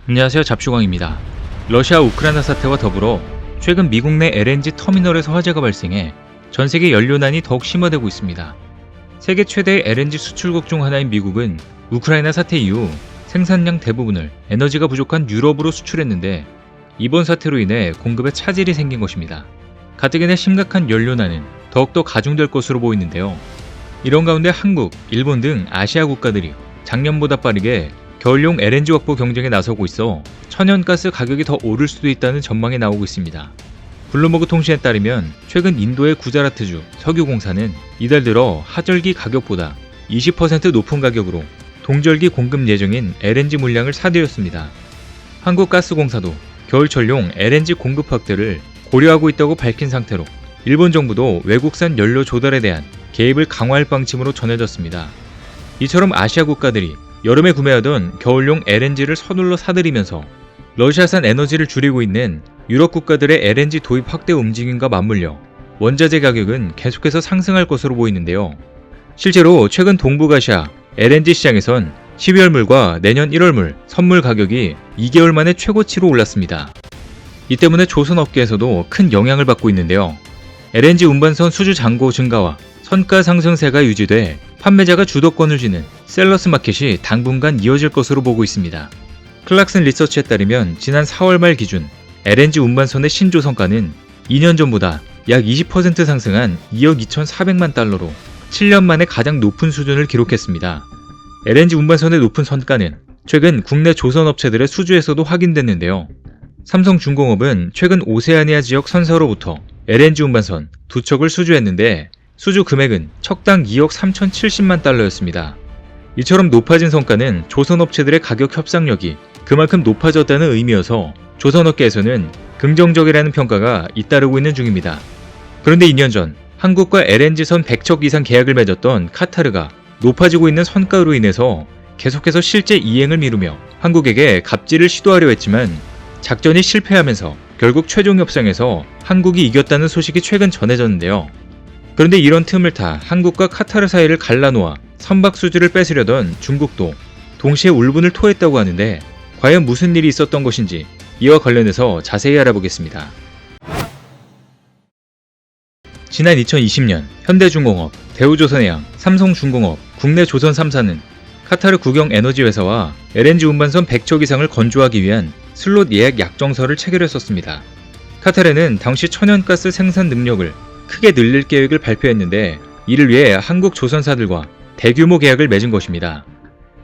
안녕하세요. 잡슈광입니다. 러시아 우크라이나 사태와 더불어 최근 미국 내 LNG 터미널에서 화재가 발생해 전 세계 연료난이 더욱 심화되고 있습니다. 세계 최대의 LNG 수출국 중 하나인 미국은 우크라이나 사태 이후 생산량 대부분을 에너지가 부족한 유럽으로 수출했는데 이번 사태로 인해 공급에 차질이 생긴 것입니다. 가뜩이나 심각한 연료난은 더욱더 가중될 것으로 보이는데요. 이런 가운데 한국, 일본 등 아시아 국가들이 작년보다 빠르게 겨울용 LNG 확보 경쟁에 나서고 있어 천연가스 가격이 더 오를 수도 있다는 전망이 나오고 있습니다. 블룸버그 통신에 따르면 최근 인도의 구자라트주 석유공사는 이달 들어 하절기 가격보다 20% 높은 가격으로 동절기 공급 예정인 LNG 물량을 사들였습니다. 한국가스공사도 겨울철용 LNG 공급 확대를 고려하고 있다고 밝힌 상태로 일본 정부도 외국산 연료 조달에 대한 개입을 강화할 방침으로 전해졌습니다. 이처럼 아시아 국가들이 여름에 구매하던 겨울용 LNG를 서둘러 사들이면서 러시아산 에너지를 줄이고 있는 유럽 국가들의 LNG 도입 확대 움직임과 맞물려 원자재 가격은 계속해서 상승할 것으로 보이는데요. 실제로 최근 동북아시아 LNG 시장에선 12월물과 내년 1월물 선물 가격이 2개월 만에 최고치로 올랐습니다. 이 때문에 조선업계에서도 큰 영향을 받고 있는데요. LNG 운반선 수주 잔고 증가와 선가 상승세가 유지돼 판매자가 주도권을 쥐는 셀러스 마켓이 당분간 이어질 것으로 보고 있습니다. 클락슨 리서치에 따르면 지난 4월 말 기준 LNG 운반선의 신조선가는 2년 전보다 약 20% 상승한 2억 2,400만 달러로 7년 만에 가장 높은 수준을 기록했습니다. LNG 운반선의 높은 선가는 최근 국내 조선업체들의 수주에서도 확인됐는데요. 삼성중공업은 최근 오세아니아 지역 선사로부터 LNG 운반선 2척을 수주했는데 수주 금액은 척당 2억 3,070만 달러였습니다. 이처럼 높아진 성과는 조선업체들의 가격 협상력이 그만큼 높아졌다는 의미여서 조선업계에서는 긍정적이라는 평가가 잇따르고 있는 중입니다. 그런데 2년 전 한국과 LNG선 100척 이상 계약을 맺었던 카타르가 높아지고 있는 선가로 인해서 계속해서 실제 이행을 미루며 한국에게 갑질을 시도하려 했지만 작전이 실패하면서 결국 최종 협상에서 한국이 이겼다는 소식이 최근 전해졌는데요. 그런데 이런 틈을 타 한국과 카타르 사이를 갈라놓아 선박 수주를 뺏으려던 중국도 동시에 울분을 토했다고 하는데 과연 무슨 일이 있었던 것인지 이와 관련해서 자세히 알아보겠습니다. 지난 2020년 현대중공업, 대우조선해양, 삼성중공업, 국내조선 3사는 카타르 국영 에너지 회사와 LNG 운반선 100척 이상을 건조하기 위한 슬롯 예약 약정서를 체결했었습니다. 카타르는 당시 천연가스 생산 능력을 크게 늘릴 계획을 발표했는데 이를 위해 한국 조선사들과 대규모 계약을 맺은 것입니다.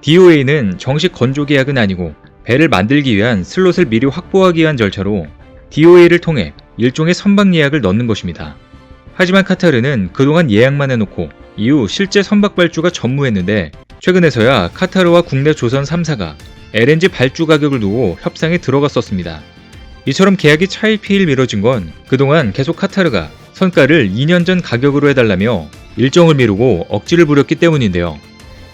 DOA는 정식 건조 계약은 아니고 배를 만들기 위한 슬롯을 미리 확보하기 위한 절차로 DOA를 통해 일종의 선박 예약을 넣는 것입니다. 하지만 카타르는 그동안 예약만 해놓고 이후 실제 선박 발주가 전무했는데 최근에서야 카타르와 국내 조선 3사가 LNG 발주 가격을 두고 협상에 들어갔었습니다. 이처럼 계약이 차일피일 미뤄진 건 그동안 계속 카타르가 선가를 2년 전 가격으로 해달라며 일정을 미루고 억지를 부렸기 때문인데요.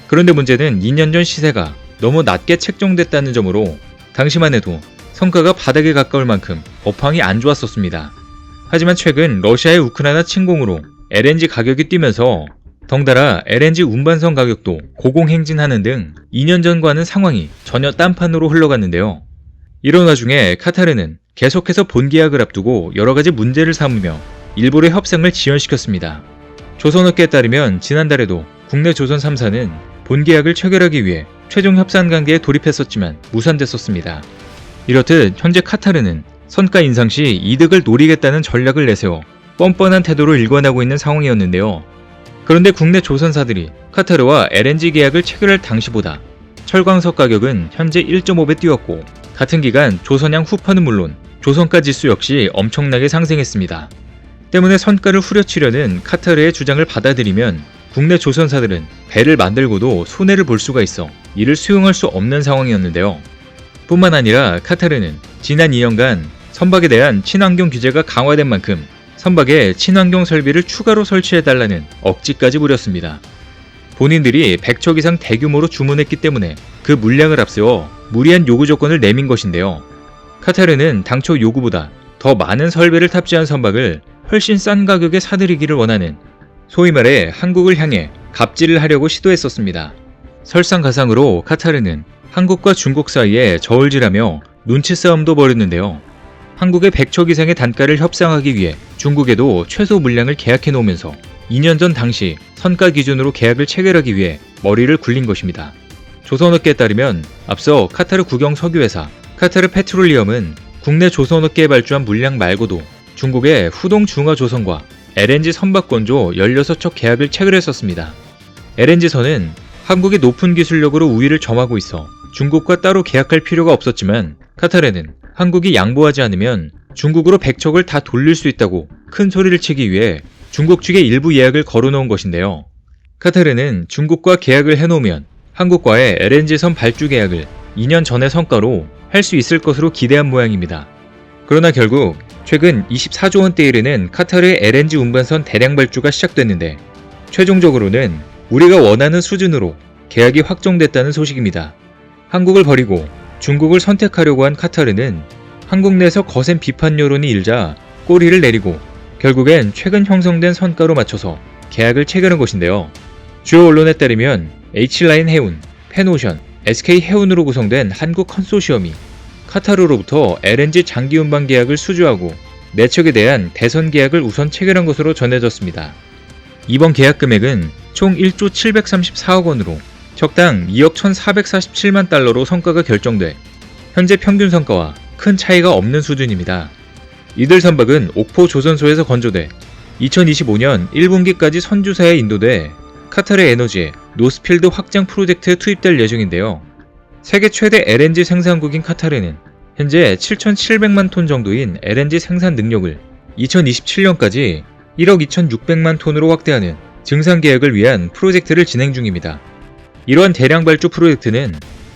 그런데 문제는 2년 전 시세가 너무 낮게 책정됐다는 점으로 당시만 해도 성과가 바닥에 가까울 만큼 업황이 안 좋았었습니다. 하지만 최근 러시아의 우크라이나 침공으로 LNG 가격이 뛰면서 덩달아 LNG 운반선 가격도 고공행진하는 등 2년 전과는 상황이 전혀 딴판으로 흘러갔는데요. 이런 와중에 카타르는 계속해서 본계약을 앞두고 여러가지 문제를 삼으며 일부러 협상을 지연시켰습니다. 조선업계에 따르면 지난달에도 국내 조선 3사는 본계약을 체결하기 위해 최종 협상 단계에 돌입했었지만 무산됐었습니다. 이렇듯 현재 카타르는 선가 인상 시 이득을 노리겠다는 전략을 내세워 뻔뻔한 태도로 일관하고 있는 상황이었는데요. 그런데 국내 조선사들이 카타르와 LNG 계약을 체결할 당시보다 철광석 가격은 현재 1.5배 뛰었고 같은 기간 조선양 후파는 물론 조선가 지수 역시 엄청나게 상승했습니다. 때문에 선가를 후려치려는 카타르의 주장을 받아들이면 국내 조선사들은 배를 만들고도 손해를 볼 수가 있어 이를 수용할 수 없는 상황이었는데요. 뿐만 아니라 카타르는 지난 2년간 선박에 대한 친환경 규제가 강화된 만큼 선박에 친환경 설비를 추가로 설치해달라는 억지까지 부렸습니다. 본인들이 100척 이상 대규모로 주문했기 때문에 그 물량을 앞세워 무리한 요구 조건을 내민 것인데요. 카타르는 당초 요구보다 더 많은 설비를 탑재한 선박을 훨씬 싼 가격에 사들이기를 원하는 소위 말해 한국을 향해 갑질을 하려고 시도했었습니다. 설상가상으로 카타르는 한국과 중국 사이에 저울질하며 눈치 싸움도 벌였는데요. 한국의 100척 이상의 단가를 협상하기 위해 중국에도 최소 물량을 계약해 놓으면서 2년 전 당시 선가 기준으로 계약을 체결하기 위해 머리를 굴린 것입니다. 조선업계에 따르면 앞서 카타르 국영 석유회사 카타르 페트롤리엄은 국내 조선업계에 발주한 물량 말고도 중국의 후동중화조선과 LNG 선박건조 16척 계약을 체결했었습니다. LNG선은 한국이 높은 기술력으로 우위를 점하고 있어 중국과 따로 계약할 필요가 없었지만 카타르는 한국이 양보하지 않으면 중국으로 100척을 다 돌릴 수 있다고 큰 소리를 치기 위해 중국 측에 일부 예약을 걸어놓은 것인데요. 카타르는 중국과 계약을 해놓으면 한국과의 LNG선 발주 계약을 2년 전의 성과로 할 수 있을 것으로 기대한 모양입니다. 그러나 결국 최근 24조 원대에 이르는 카타르의 LNG 운반선 대량 발주가 시작됐는데 최종적으로는 우리가 원하는 수준으로 계약이 확정됐다는 소식입니다. 한국을 버리고 중국을 선택하려고 한 카타르는 한국 내에서 거센 비판 여론이 일자 꼬리를 내리고 결국엔 최근 형성된 선가로 맞춰서 계약을 체결한 것인데요. 주요 언론에 따르면 H라인 해운, 펜오션, SK 해운으로 구성된 한국 컨소시엄이 카타르로부터 LNG 장기 운반 계약을 수주하고 4척에 대한 대선 계약을 우선 체결한 것으로 전해졌습니다. 이번 계약 금액은 총 1조 734억 원으로 척당 2억 1,447만 달러로 성과가 결정돼 현재 평균 성과와 큰 차이가 없는 수준입니다. 이들 선박은 옥포 조선소에서 건조돼 2025년 1분기까지 선주사에 인도돼 카타르 에너지의 노스필드 확장 프로젝트에 투입될 예정인데요. 세계 최대 LNG 생산국인 카타르는 현재 7,700만 톤 정도인 LNG 생산 능력을 2027년까지 1억 2,600만 톤으로 확대하는 증산 계획을 위한 프로젝트를 진행 중입니다. 이러한 대량 발주 프로젝트는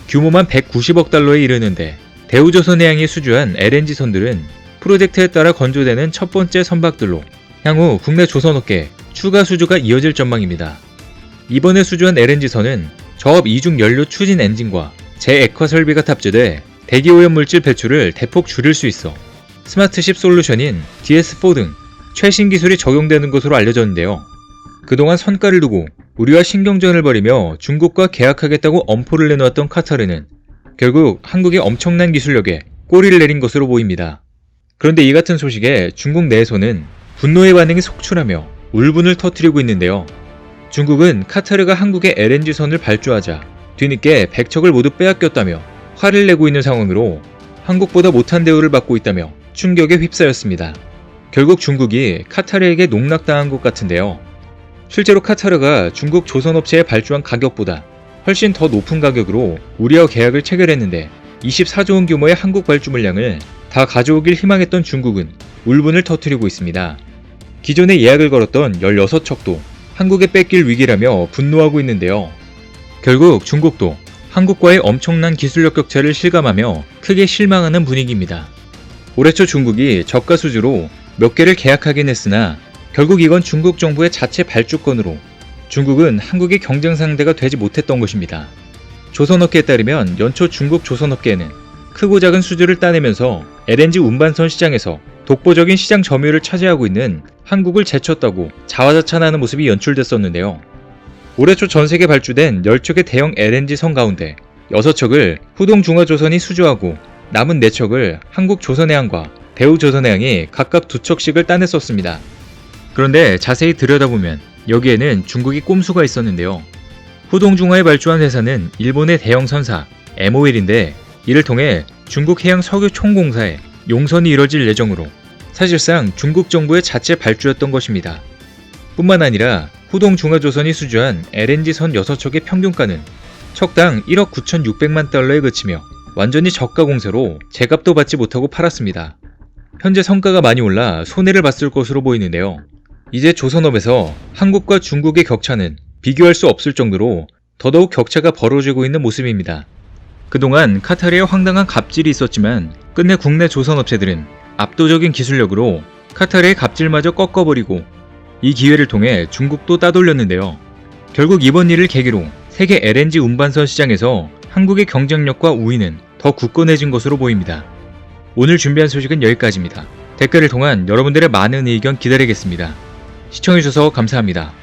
규모만 190억 달러에 이르는데 대우조선해양이 수주한 LNG선들은 프로젝트에 따라 건조되는 첫 번째 선박들로 향후 국내 조선업계에 추가 수주가 이어질 전망입니다. 이번에 수주한 LNG선은 저업 이중 연료 추진 엔진과 제액화 설비가 탑재돼 대기오염 물질 배출을 대폭 줄일 수 있어 스마트십 솔루션인 DS4 등 최신 기술이 적용되는 것으로 알려졌는데요. 그동안 선가를 두고 우리와 신경전을 벌이며 중국과 계약하겠다고 엄포를 내놓았던 카타르는 결국 한국의 엄청난 기술력에 꼬리를 내린 것으로 보입니다. 그런데 이 같은 소식에 중국 내에서는 분노의 반응이 속출하며 울분을 터뜨리고 있는데요. 중국은 카타르가 한국의 LNG선을 발주하자 뒤늦게 100척을 모두 빼앗겼다며 화를 내고 있는 상황으로 한국보다 못한 대우를 받고 있다며 충격에 휩싸였습니다. 결국 중국이 카타르에게 농락당한 것 같은데요. 실제로 카타르가 중국 조선업체에 발주한 가격보다 훨씬 더 높은 가격으로 우리와 계약을 체결했는데 24조 원 규모의 한국 발주 물량을 다 가져오길 희망했던 중국은 울분을 터뜨리고 있습니다. 기존에 예약을 걸었던 16척도 한국에 뺏길 위기라며 분노하고 있는데요. 결국 중국도 한국과의 엄청난 기술력 격차를 실감하며 크게 실망하는 분위기입니다. 올해 초 중국이 저가 수주로 몇 개를 계약하긴 했으나 결국 이건 중국 정부의 자체 발주권으로 중국은 한국의 경쟁 상대가 되지 못했던 것입니다. 조선업계에 따르면 연초 중국 조선업계는 크고 작은 수주를 따내면서 LNG 운반선 시장에서 독보적인 시장 점유율을 차지하고 있는 한국을 제쳤다고 자화자찬하는 모습이 연출됐었는데요. 올해 초 전세계 발주된 10척의 대형 LNG선 가운데 6척을 후동중화조선이 수주하고 남은 4척을 한국조선해양과 대우조선해양이 각각 2척씩을 따냈었습니다. 그런데 자세히 들여다보면 여기에는 중국이 꼼수가 있었는데요. 후동중화에 발주한 회사는 일본의 대형 선사 MOL인데 이를 통해 중국 해양 석유 총공사에 용선이 이뤄질 예정으로 사실상 중국 정부의 자체 발주였던 것입니다. 뿐만 아니라 후동중화조선이 수주한 LNG선 6척의 평균가는 척당 1억 9,600만 달러에 그치며 완전히 저가 공세로 제값도 받지 못하고 팔았습니다. 현재 성가가 많이 올라 손해를 봤을 것으로 보이는데요. 이제 조선업에서 한국과 중국의 격차는 비교할 수 없을 정도로 더더욱 격차가 벌어지고 있는 모습입니다. 그동안 카타르의 황당한 갑질이 있었지만 끝내 국내 조선업체들은 압도적인 기술력으로 카타르의 갑질마저 꺾어버리고 이 기회를 통해 중국도 따돌렸는데요. 결국 이번 일을 계기로 세계 LNG 운반선 시장에서 한국의 경쟁력과 우위는 더 굳건해진 것으로 보입니다. 오늘 준비한 소식은 여기까지입니다. 댓글을 통한 여러분들의 많은 의견 기다리겠습니다. 시청해주셔서 감사합니다.